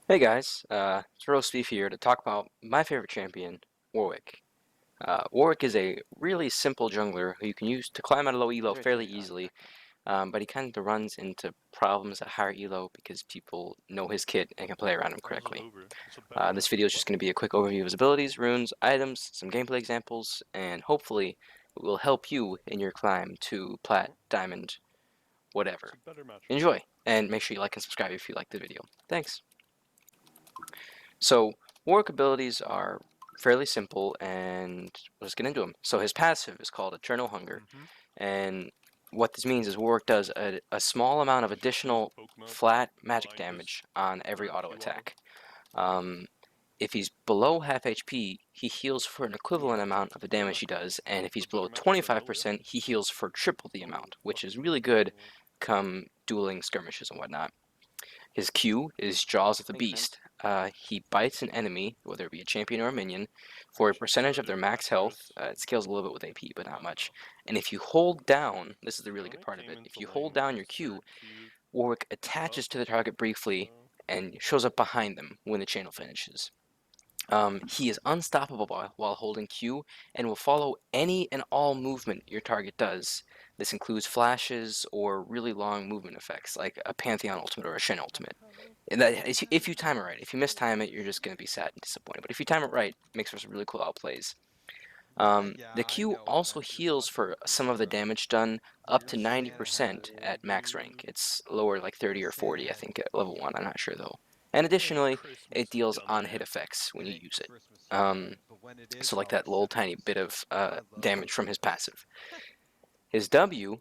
Hey guys, it's Roast Beef here to talk about my favorite champion, Warwick. Warwick is a really simple jungler who you can use to climb out of low elo fairly easily, but he kind of runs into problems at higher elo because people know his kit and can play around him correctly. This video is just going to be a quick overview of his abilities, runes, items, some gameplay examples, and hopefully it will help you in your climb to Plat, Diamond, whatever. Enjoy, and make sure you like and subscribe if you like the video. Thanks! So Warwick abilities are fairly simple, and let's get into them. So his passive is called Eternal Hunger, and what this means is Warwick does a small amount of additional flat magic damage on every auto attack. If he's below half HP, he heals for an equivalent amount of the damage he does, and if he's below 25%, he heals for triple the amount, which is really good come dueling skirmishes and whatnot. His Q is Jaws of the Beast. He bites an enemy, whether it be a champion or a minion, for a percentage of their max health. It scales a little bit with AP, but not much. And if you hold down, this is the really good part of it, if you hold down your Q, Warwick attaches to the target briefly and shows up behind them when the channel finishes. He is unstoppable while holding Q and will follow any and all movement your target does. This includes flashes or really long movement effects like a Pantheon ultimate or a Shen ultimate. And that is, if you time it right. If you mistime it, you're just going to be sad and disappointed. But if you time it right, it makes for some really cool outplays. The Q also heals for some of the damage done up to 90% at max rank. It's lower, like 30 or 40, I think, at level 1. I'm not sure, though. And additionally, it deals on-hit effects when you use it. So like that little tiny bit of damage from his passive. His W,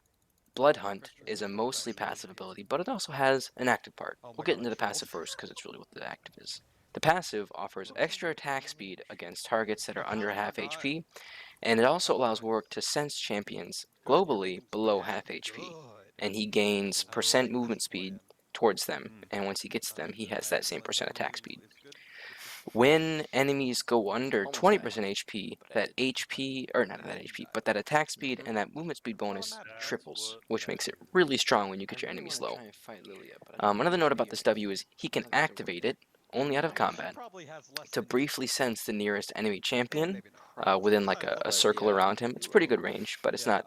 Blood Hunt, is a mostly passive ability, but it also has an active part. We'll get into the passive first, because it's really what the active is. The passive offers extra attack speed against targets that are under half HP, and it also allows Warwick to sense champions globally below half HP, and he gains percent movement speed towards them, and once he gets them, he has that same percent attack speed. When enemies go under 20% HP, that HP, or not that HP, but that attack speed and that movement speed bonus triples, which makes it really strong when you get your enemies low. Another note about this W is he can activate it, only out of combat, to briefly sense the nearest enemy champion within like a circle around him. It's pretty good range, but it's not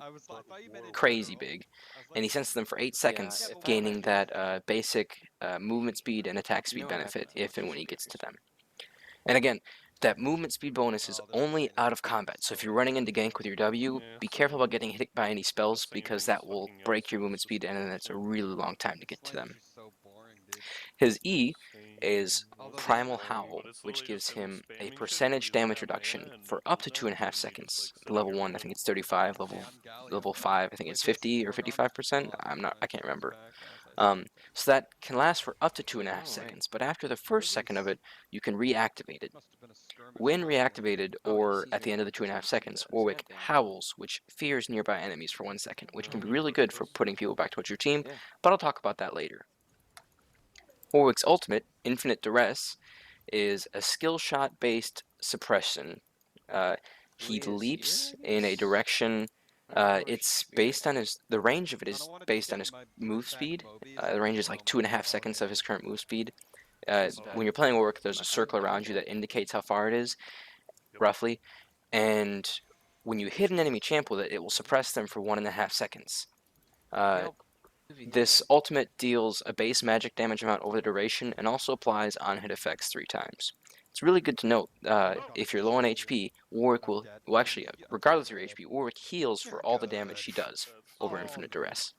crazy big. And he senses them for 8 seconds, gaining that basic movement speed and attack speed benefit if and when he gets to them. And again, that movement speed bonus is only out of combat, so if you're running into gank with your W, be careful about getting hit by any spells, because that will break your movement speed, and then it's a really long time to get to them. His E is Primal Howl, which gives him a percentage damage reduction for up to 2.5 seconds. Level 1, I think it's 35, level 5, I think it's 50 or 55%, I can't remember. So that can last for up to 2.5 seconds, but after the first second of it, you can reactivate it. When reactivated, or at the end of the 2.5 seconds, Warwick howls, which fears nearby enemies for 1 second, which can be really good for putting people back towards your team, but I'll talk about that later. Warwick's ultimate, Infinite Duress, is a skill shot based suppression. He leaps in a direction. It's based on the range of it is based on his move speed. The range is like 2.5 seconds of his current move speed. When you're playing Warwick, there's a circle around you that indicates how far it is, roughly. And when you hit an enemy champ with it, it will suppress them for 1.5 seconds. This ultimate deals a base magic damage amount over the duration and also applies on-hit effects 3 times. It's really good to note, if you're low on HP, Warwick will actually, regardless of your HP, Warwick heals for all the damage he does over Infinite Duress.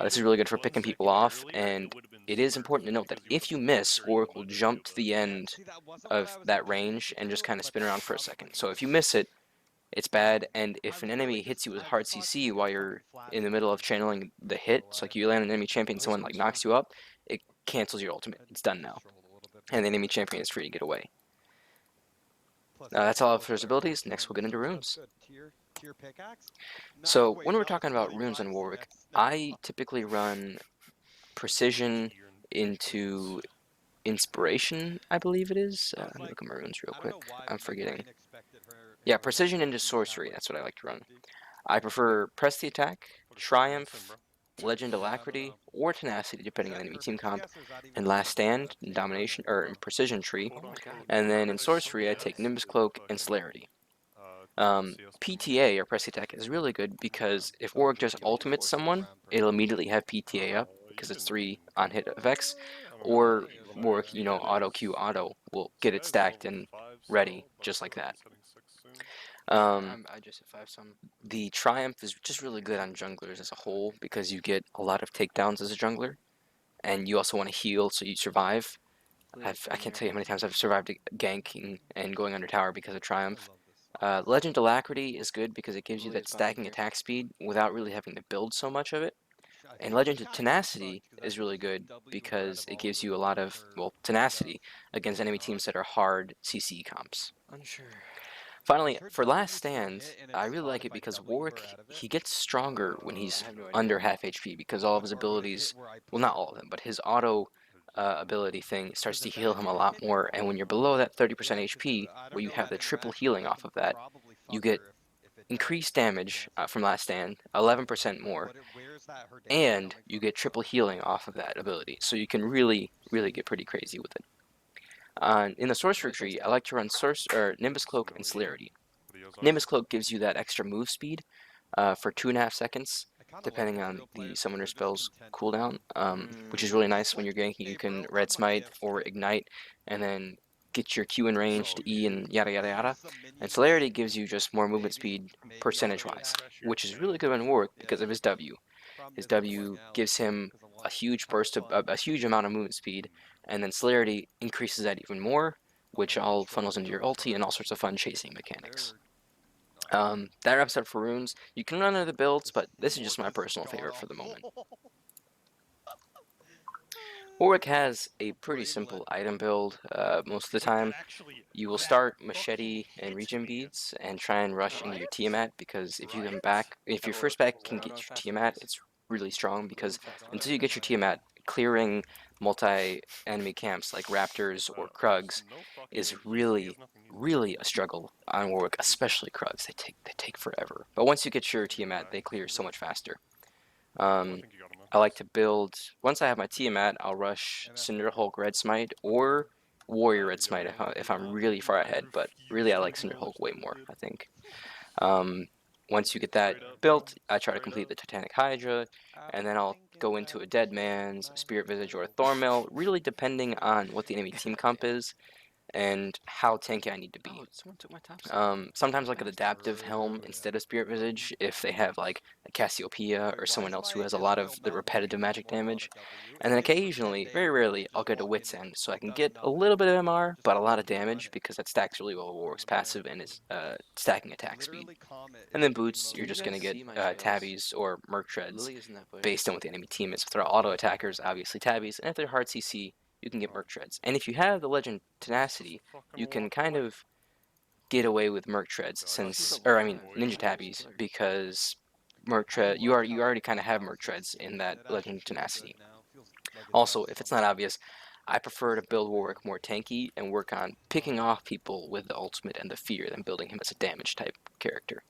This is really good for picking people off, and it is important to note that if you miss, Warwick will jump to the end of that range and just kind of spin around for a second. So if you miss it, it's bad, and if an enemy hits you with hard CC while you're in the middle of channeling the hit, so like you land an enemy champion, someone like knocks you up, it cancels your ultimate. It's done now. And the enemy champion is free to get away. That's all for his abilities. Next we'll get into runes. So when we're talking about runes on Warwick, I typically run Precision into Inspiration, I believe it is. Let me look at my runes real quick. I'm forgetting. Yeah, Precision into Sorcery, that's what I like to run. I prefer Press the Attack, Triumph, Legend Alacrity, or Tenacity, depending on the enemy team comp. In Last Stand, in Domination, or in Precision Tree. And then in Sorcery, I take Nimbus, Cloak, and Celerity. PTA, or Press Attack, is really good because if Warwick just ultimates someone, it'll immediately have PTA up because it's 3 on hit effects, or Warwick, auto Q auto will get it stacked and ready just like that. The Triumph is just really good on junglers as a whole because you get a lot of takedowns as a jungler, and you also want to heal so you survive. I can't tell you how many times I've survived ganking and going under tower because of Triumph. Legend Alacrity is good because it gives you that stacking attack speed without really having to build so much of it. And Legend Tenacity is really good because it gives you a lot of, tenacity against enemy teams that are hard CC comps. Finally, for Last Stand, I really like it because Warwick, he gets stronger when he's under half HP because all of his abilities, well, not all of them, but his auto ability thing starts to heal him a lot more, and when you're below that 30% HP, where you have the triple healing off of that, you get increased damage from Last Stand, 11% more, and you get triple healing off of that ability, so you can really, really get pretty crazy with it. In the Sorcerer tree, I like to run Nimbus Cloak and Celerity. Nimbus Cloak gives you that extra move speed for 2.5 seconds, depending on the summoner spell's cooldown, which is really nice when you're ganking. You can Red Smite or Ignite, and then get your Q in range to E and yada yada yada. And Celerity gives you just more movement speed percentage-wise, which is really good on Warwick because of his W. His W gives him a huge burst of a huge amount of movement speed, and then Celerity increases that even more, which all funnels into your ulti and all sorts of fun chasing mechanics. That wraps up for runes. You can run other builds, but this is just my personal favorite for the moment. Warwick has a pretty simple item build most of the time. You will start Machete and Regen Beads and try and rush into your Tiamat because if your first back can get your Tiamat, it's really strong because until you get your Tiamat, clearing multi-enemy camps like Raptors or Krugs is really, really a struggle on Warwick, especially Krugs. They take forever. But once you get your Tiamat, they clear so much faster. I like to build, once I have my Tiamat, I'll rush Cinder Hulk Red Smite or Warrior Red Smite if I'm really far ahead, but really I like Cinder Hulk way more, I think. Once you get that built, I try to complete the Titanic Hydra, and then I'll go into a Dead Man's, Spirit Visage, or a Thornmail, really depending on what the enemy team comp is and how tanky I need to be. Sometimes like an adaptive helm instead of Spirit Visage if they have like a Cassiopeia or someone else who has a lot of the repetitive magic damage. And then occasionally, very rarely, I'll get a Wit's End so I can get a little bit of MR but a lot of damage because that stacks really well with Warwick's passive and his stacking attack speed. And then boots, you're just going to get tabbies or Merc Treads based on what the enemy team is. If they're auto attackers, obviously tabbies, and if they're hard CC, you can get Merc Treads. And if you have the Legend Tenacity, you can kind of get away with Merc Treads Ninja Tabbies, because you already kind of have Merc Treads in that Legend Tenacity. Also, if it's not obvious, I prefer to build Warwick more tanky and work on picking off people with the ultimate and the fear than building him as a damage type character.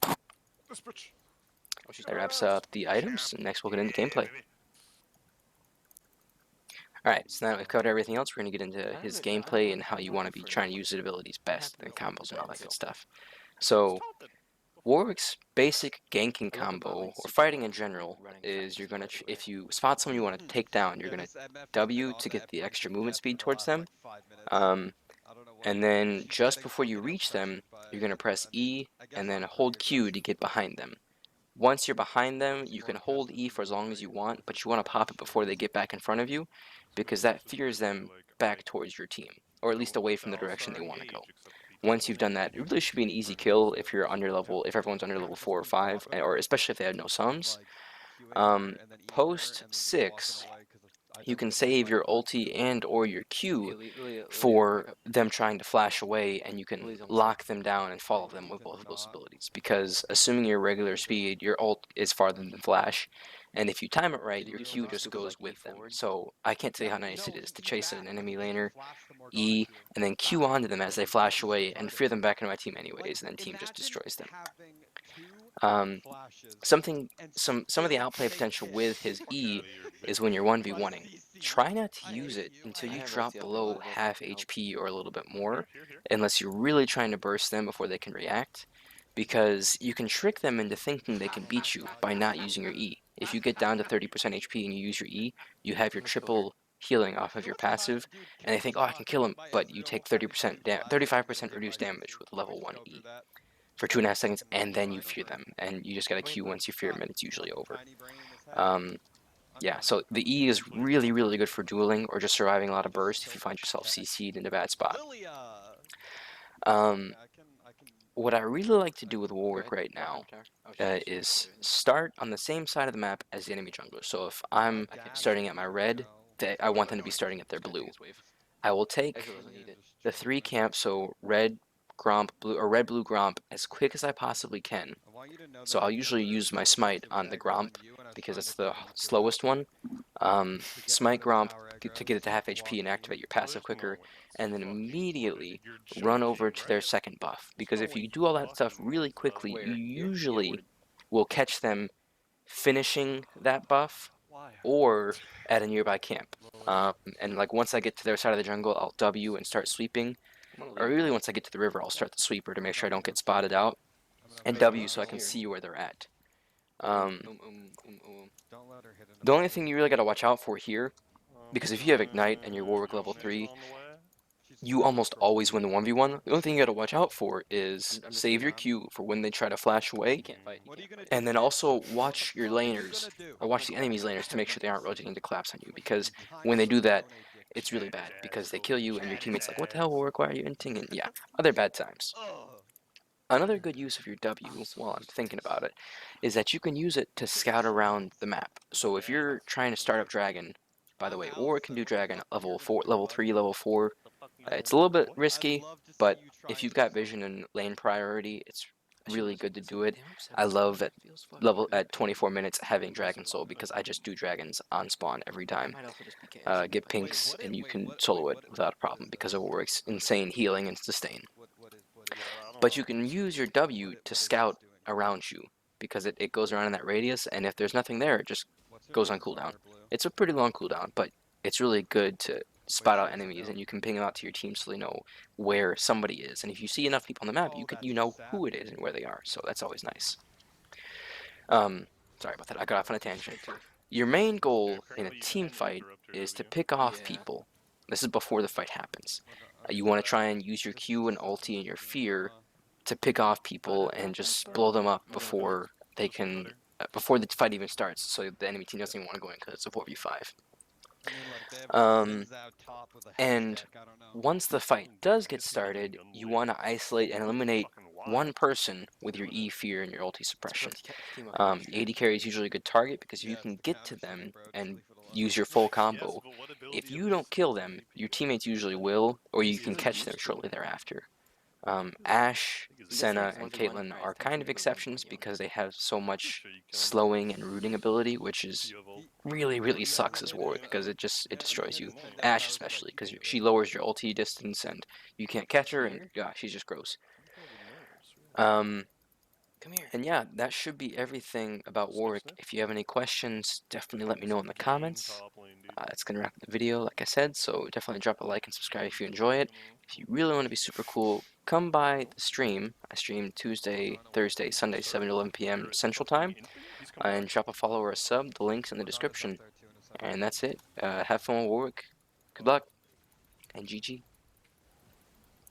That wraps up the items. Next we'll get into gameplay. Alright, so now that we've covered everything else, we're going to get into his gameplay and how you want to be trying to use his abilities best, and combos and all that good stuff. So, Warwick's basic ganking combo, or fighting in general, is you're going to, if you spot someone you want to take down, you're going to W to get the extra movement speed towards them, and then just before you reach them, you're going to press E and then hold Q to get behind them. Once you're behind them, you can hold E for as long as you want, but you want to pop it before they get back in front of you, because that fears them back towards your team, or at least away from the direction they want to go. Once you've done that, it really should be an easy kill if you're under level, if everyone's under level 4 or 5, or especially if they have no sums. Post 6, you can save your ulti and or your Q for them trying to flash away, and you can lock them down and follow them with both of those abilities, because assuming your regular speed, your ult is farther than flash, and if you time it right, your Q just goes with them. So I can't tell you how nice it is to chase an enemy laner, E, and then Q onto them as they flash away and fear them back into my team anyways, and then team just destroys them. Some of the outplay potential with his E is when you're 1v1ing. Try not to use it until you drop below half HP or a little bit more, unless you're really trying to burst them before they can react, because you can trick them into thinking they can beat you by not using your E. If you get down to 30% HP and you use your E, you have your triple healing off of your passive, and they think, oh, I can kill him, but you take 35% reduced damage with level 1 E for 2.5 seconds, and then you fear them, and you just gotta Q once you fear them, and it's usually over. Yeah, so the E is really, really good for dueling or just surviving a lot of burst if you find yourself CC'd in a bad spot. What I really like to do with Warwick right now is start on the same side of the map as the enemy jungler. So if I'm starting at my red, I want them to be starting at their blue. I will take the 3 camps, so red, Gromp, blue, or red, blue, Gromp, as quick as I possibly can. So I'll usually use my smite on the Gromp because it's the slowest one. Smite Gromp to get it to half HP and activate your passive quicker, and then immediately run over to their second buff. Because if you do all that stuff really quickly, you usually will catch them finishing that buff or at a nearby camp. And like once I get to their side of the jungle, I'll W and start sweeping. Or really once I get to the river, I'll start the sweeper to make sure I don't get spotted out. And W so I can see where they're at. The only thing you really got to watch out for here, because if you have Ignite and you're Warwick level 3, you almost always win the 1v1. The only thing you got to watch out for is save your Q for when they try to flash away, and then also watch your laners, or watch the enemy's laners to make sure they aren't rotating to collapse on you, because when they do that, it's really bad, because they kill you and your teammate's like, what the hell, Warwick, why are you inting? And yeah, other bad times. Another good use of your W, while I'm thinking about it, is that you can use it to scout around the map. So if you're trying to start up Dragon, by the way, Warwick can do Dragon at level 4, level 3, level 4. It's a little bit risky, but if you've got vision and lane priority, it's really good to do it. I love at 24 minutes having Dragon Soul because I just do dragons on spawn every time. Get pinks and you can solo it without a problem because of Warwick's insane healing and sustain. But you can use your W to scout around you because it goes around in that radius, and if there's nothing there, it just goes on cooldown. It's a pretty long cooldown, but it's really good to spot out enemies, and you can ping them out to your team so they know where somebody is. And if you see enough people on the map, you know who it is and where they are, so that's always nice. Sorry about that, I got off on a tangent. Your main goal in a team fight is to pick off people. This is before the fight happens. You want to try and use your Q and ulti and your fear to pick off people and just blow them up before they can, before the fight even starts, so the enemy team doesn't even want to go in because it's a 4v5. And once the fight does get started, you want to isolate and eliminate one person with your E, fear, and your ulti suppression. AD carry is usually a good target because if you can get to them and use your full combo, if you don't kill them, your teammates usually will, or you can catch them shortly thereafter. Ashe, Senna, and Caitlyn are kind of exceptions because they have so much slowing and rooting ability, which is really, really sucks as Warwick because it destroys you. Ashe especially because she lowers your ulti distance and you can't catch her, and yeah, she's just gross. And yeah, that should be everything about Warwick. If you have any questions, definitely let me know in the comments. It's going to wrap up the video, like I said, so definitely drop a like and subscribe if you enjoy it. If you really want to be super cool, come by the stream. I stream Tuesday, Thursday, Sunday, 7 to 11 p.m. Central Time. And drop a follow or a sub. The link's in the description. And that's it. Have fun with Warwick. Good luck. And GG.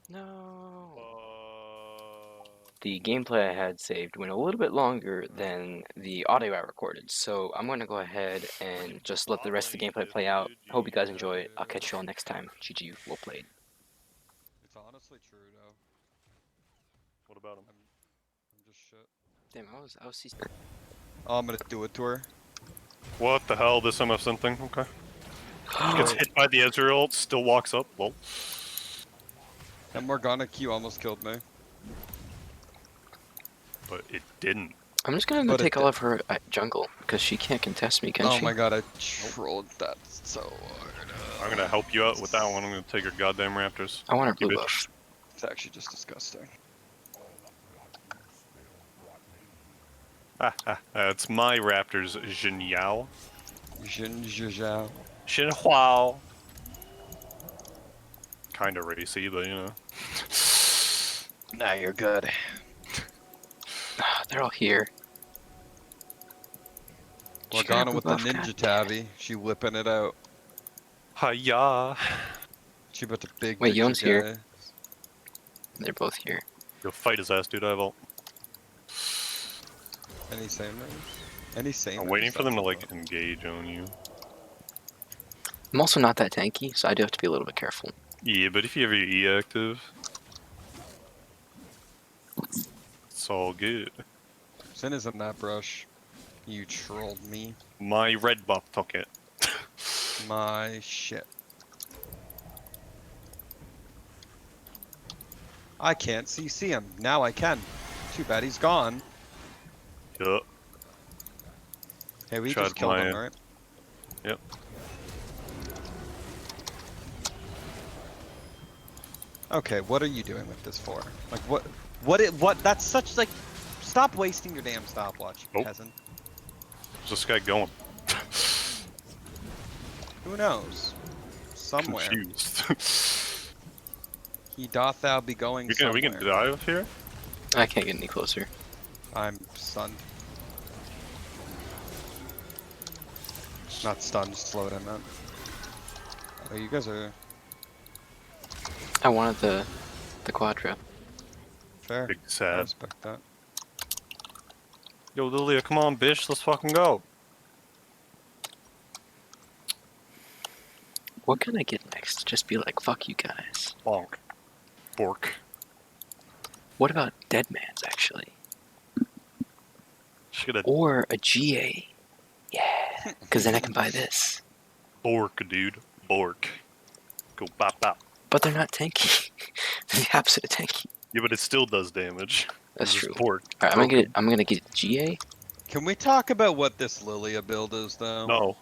No. The gameplay I had saved went a little bit longer than the audio I recorded, so I'm going to go ahead and just let the rest of the gameplay play out. Hope you guys enjoy it. I'll catch you all next time. GG, well played. It's honestly true, though. What about him? I'm just shit. Damn, I was Oh, I'm gonna do it to her. What the hell? This MFSN thing? Okay. Gets hit by the Ezreal ult, still walks up. Lol. That Morgana Q almost killed me. But it didn't. I'm just gonna go take all of her jungle, because she can't contest me, can she? Oh my god, I trolled that so hard. I'm gonna help you out with that one. I'm gonna take her goddamn raptors. I want her blue buff. It's actually just disgusting. It's my Raptors, Jinyao. Jin Zhao. Xinhuao. Kinda racy, but you know. Nah, you're good. They're all here. Morgana Shut with the up, ninja God. tabby. She whipping it out. Hiya. She about to big Wait, dick your Yone's here. guy. They're both here. Go fight his ass, dude. I have ult. Any samers? Any samers? I'm waiting for them to That's like engage on you. I'm also not that tanky, so I do have to be a little bit careful. Yeah, but if you have your E active, it's all good. Sin isn't that brush. You trolled me. My red buff took it. My shit. I can't CC him. Now I can. Too bad he's gone. Yup. Hey, we Tried just killed him, my- right? Yep. Okay, what are you doing with this for? Like, what, that's such, like, stop wasting your damn stopwatch, you Nope. peasant. Where's this guy going? Who knows? Somewhere. Confused. He doth thou be going we somewhere. can dive here? I can't get any closer. I'm stunned. Not stunned, slowed, I meant. Oh, you guys are I wanted the quadra. fair. Big I sad. respect that. Yo, Lilia, come on, bitch. Let's fucking go. What can I get next? Just be like, fuck you guys. Bonk. Bork. What about Dead Man's, actually? Should have Or a GA. Yeah, because then I can buy this. Bork, dude. Bork. Go bop bop. But they're not tanky. They're the opposite of tanky. Yeah, but it still does damage. That's It's true. Bork. Alright, I'm gonna get GA. Can we talk about what this Lilia build is, though? No,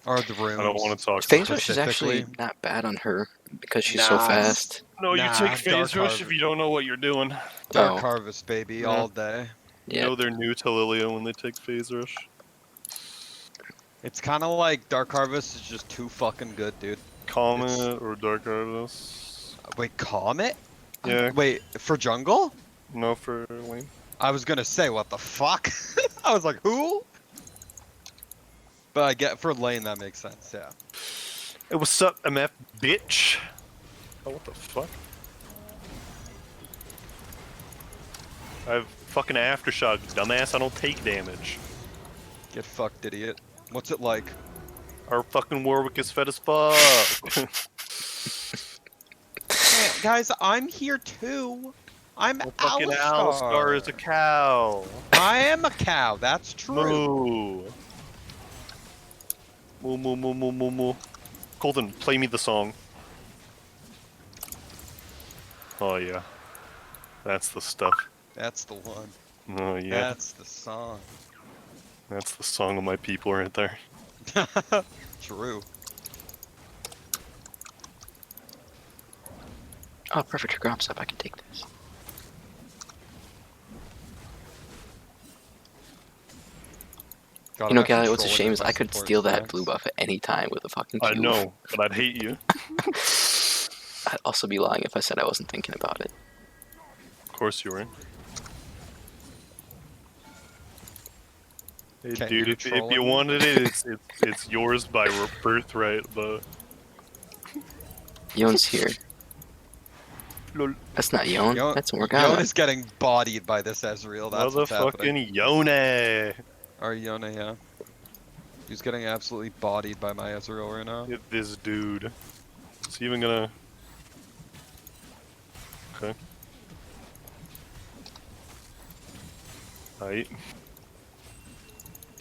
Or the runes? I don't want to talk. Phase Rush is actually Specifically? not bad on her because she's so Nah, fast. No, you Nah, take Dark phase rush if Harvest. you don't know what you're doing. Dark Oh. Harvest, baby, Yeah. all day. You Yeah. know they're new to Lilia when they take phase rush. It's kind of like Dark Harvest is just too fucking good, dude. Comet or Dark Harvest. Wait, Comet? Yeah. Wait, for jungle? No, for lane. I was gonna say, what the fuck? I was like, who? But I get for lane, that makes sense, yeah. Hey, what's up, MF bitch? Oh, what the fuck? I have fucking aftershock, dumbass. I don't take damage. Get fucked, idiot. What's it like? Our fucking Warwick is fed as fuck. Hey, guys, I'm here too. I'm Well, fucking Alistar. Alistar is a cow. I am a cow, that's true. Moo. Moo moo moo moo moo moo. Colton, play me the song. Oh yeah. That's the stuff. That's the one. Oh yeah. That's the song. That's the song of my people right there. True. Oh, perfect. Her Grom's up. I can take this. God, You know, I'm actually Gally, what's a trolling shame with is my I could support steal that stacks. blue buff at any time with a fucking Q. I know, but I'd hate you. I'd also be lying if I said I wasn't thinking about it. Of course you were. Hey, Okay, dude, you're if you trolling. wanted it, it's yours by birthright, but... Yone's here. Lol. That's not Yone. Yon- That's Morgana. Yon is getting bodied by this Ezreal. That's what's happening. Motherfucking Yone! Or Yone, yeah. He's getting absolutely bodied by my Ezreal right now. Get this dude. Is he even gonna... Okay. Aight.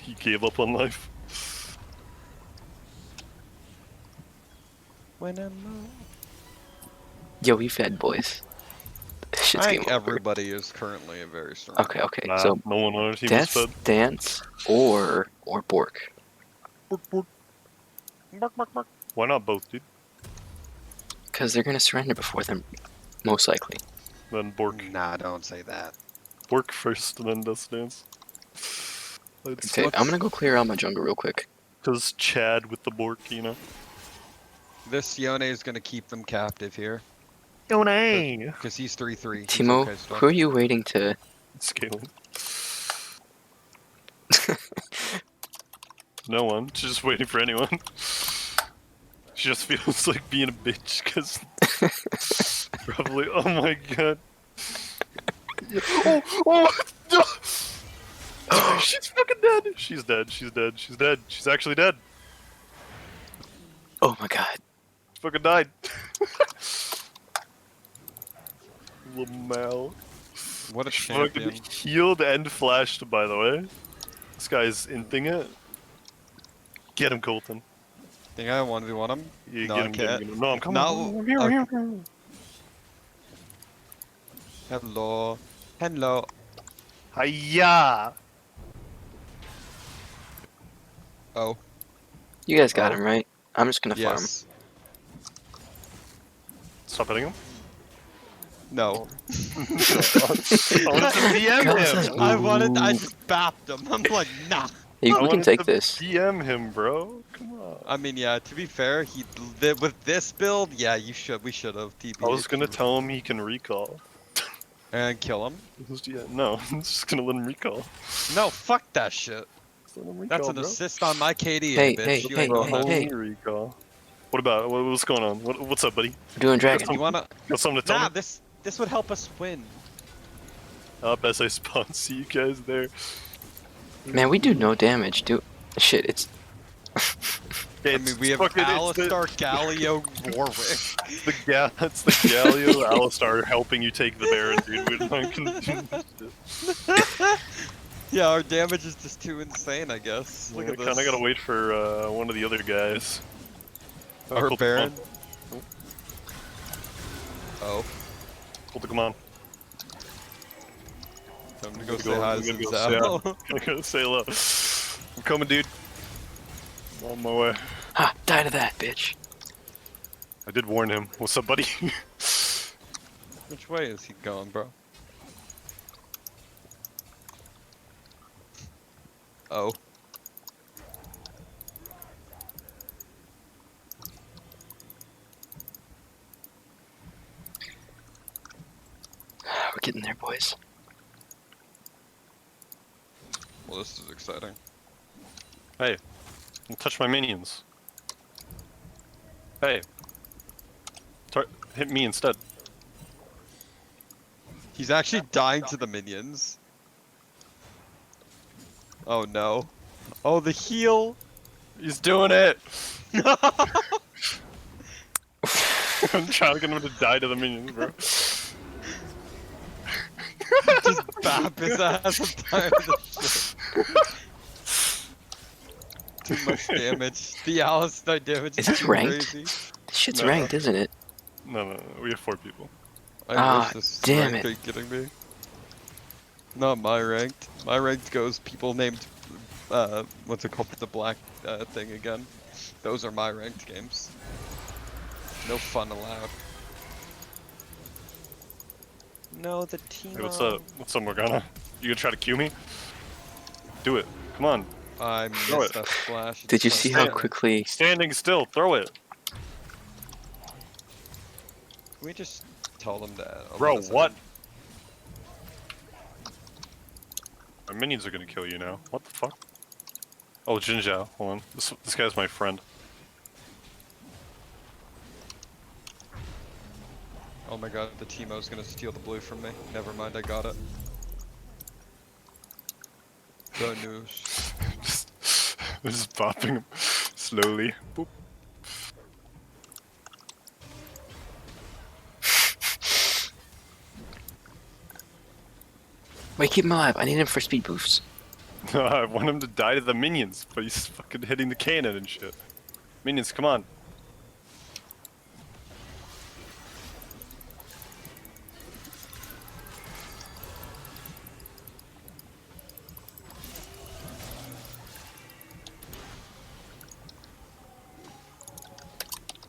He gave up on life. When I'm Yo, we fed, boys. Shit's I game think over. everybody is currently a very strong. Okay, okay. Nah, So, no one on our team is Death, fed. Dance, or Bork. Why not both, dude? Because they're gonna surrender before them, most likely. Then Bork. Nah, don't say that. Work first and then Death Dance. Okay, I'm gonna go clear out my jungle real quick. Because Chad with the Bork, you know. This Yone is gonna keep them captive here. Yone! Because he's 3-3. He's Timo, okay still. who are you waiting to? Scaling. No one. She's just waiting for anyone. She just feels like being a bitch because probably. Oh my god. No! She's fucking dead. She's dead. She's dead. She's dead. She's actually dead. Oh my god. She fucking died. Lamel. What a Fucking champion. healed and flashed, by the way. This guy's inting it. Get him, Colton. Think I 1v1 him? Yeah, No, get I him, get can't. him, get him. No, I'm coming. No. I'm here, I'm here, I'm here. Hello. Hello. Hiya! Oh. You guys got Oh. him, right? I'm just gonna farm. Yes. Stop hitting him. No. I wanted to DM him. I just bapped him. I'm like, nah. Hey, I we can wanted take to this. DM him, bro. Come on. I mean, yeah, to be fair, with this build, yeah, we should have TP. I was gonna tell him he can recall. And kill him. Yeah, no, I'm just gonna let him recall. No, fuck that shit. Just let him recall, That's an bro. assist on my KD, Hey, bitch. hey, You hey, ain't Bro, doing hey, that. hey. homie recall. What about what's going on? What's up, buddy? We're doing dragon. You wanna? Got something to tell Nah, me? this would help us win. Best I spawn. See you guys there. Man, we do no damage, dude. Shit, it's. I mean, we have Alistar, Galio, Warwick. It's the Galio Alistar helping you take the Baron, dude. We don't can do shit. Yeah, our damage is just too insane, I guess. Look at this. Kinda gotta wait for one of the other guys. Our Cool, Baron. come on. Oh, Cool, come on. time to go I'm say hi to gonna go Zinzao. I'm gonna say hello. I'm coming, dude. I'm on my way. Ha! Die to that, bitch. I did warn him. What's up, buddy? Which way is he going, bro? Oh. We're getting there, boys. Well, this is exciting. Hey, don't touch my minions. Hey. Hit me instead. He's actually dying to the minions. Oh no. Oh, the heal! He's doing it! I'm trying to get him to die to the minions, bro. Just bap his ass. I'm tired of this shit. Too much damage. The Alistar damage Is is this too ranked? crazy. This shit's No. ranked, isn't it? No, we have 4 people. I Ah, wish this damn ranked. it. Are you kidding me? Not my ranked. My ranked goes people named, what's it called? The black thing again. Those are my ranked games. No fun allowed. No, the team. Hey, what's up? What's up, Morgana? You gonna try to Q me? Do it. Come on. I Throw missed it. that splash. Did you see how quickly? Standing still. Throw it. Can we just tell them that? Bro, what? My minions are gonna kill you now. What the fuck? Oh, Jinzhao. Hold on. This guy's my friend. Oh my god, the Teemo's gonna steal the blue from me. Never mind, I got it. The news. just bopping him slowly. Boop. Wait, keep him alive. I need him for speed boosts. I want him to die to the minions, but he's fucking hitting the cannon and shit. Minions, come on.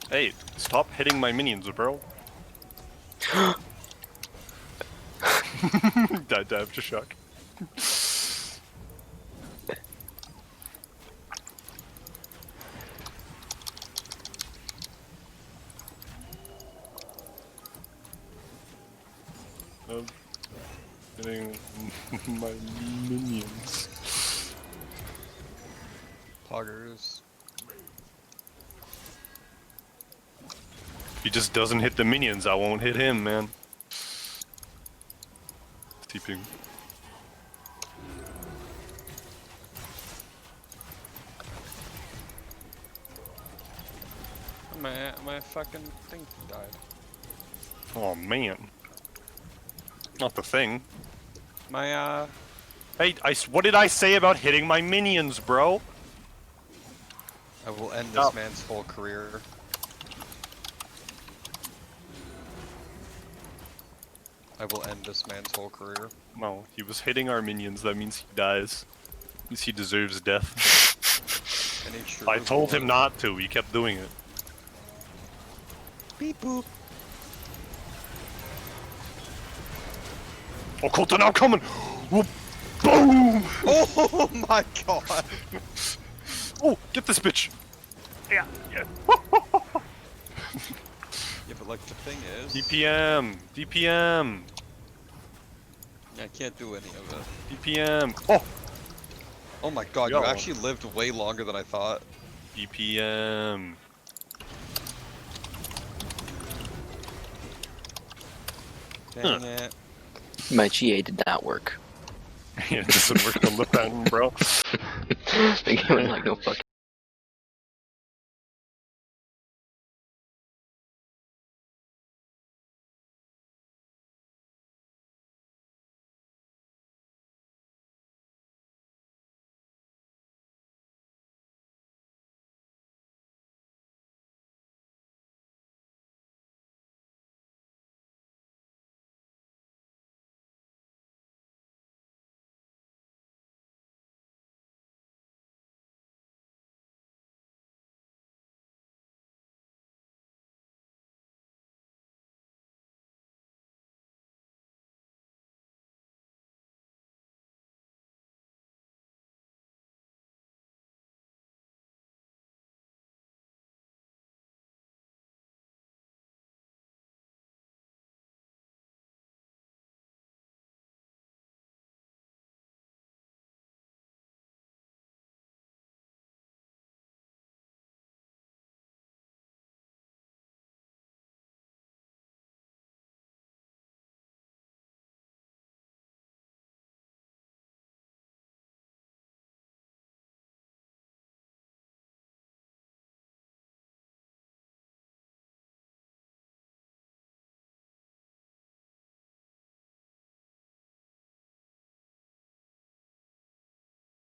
Hey, stop hitting my minions, bro. Died to aftershock. I'm getting my minions. Poggers. If he just doesn't hit the minions, I won't hit him, man. Teeping. My fucking thing died. Oh man. Not the thing. My Hey, what did I say about hitting my minions, bro? I will end this man's whole career. I will end this man's whole career. No, he was hitting our minions, that means he dies. Means he deserves death. And he sure I told him will. not to, he kept doing it. Beep boop. Oh, Colton, I'm coming! Whoop. Boom! Oh my god! Oh, get this bitch! Yeah, yeah. Yeah, but like the thing is... DPM! DPM! I can't do any of it. DPM! Oh! Oh my god, Yo. you actually lived way longer than I thought. DPM! Dang it. My GA did not work. Yeah, it doesn't work on the pattern, bro. The game went like no fucking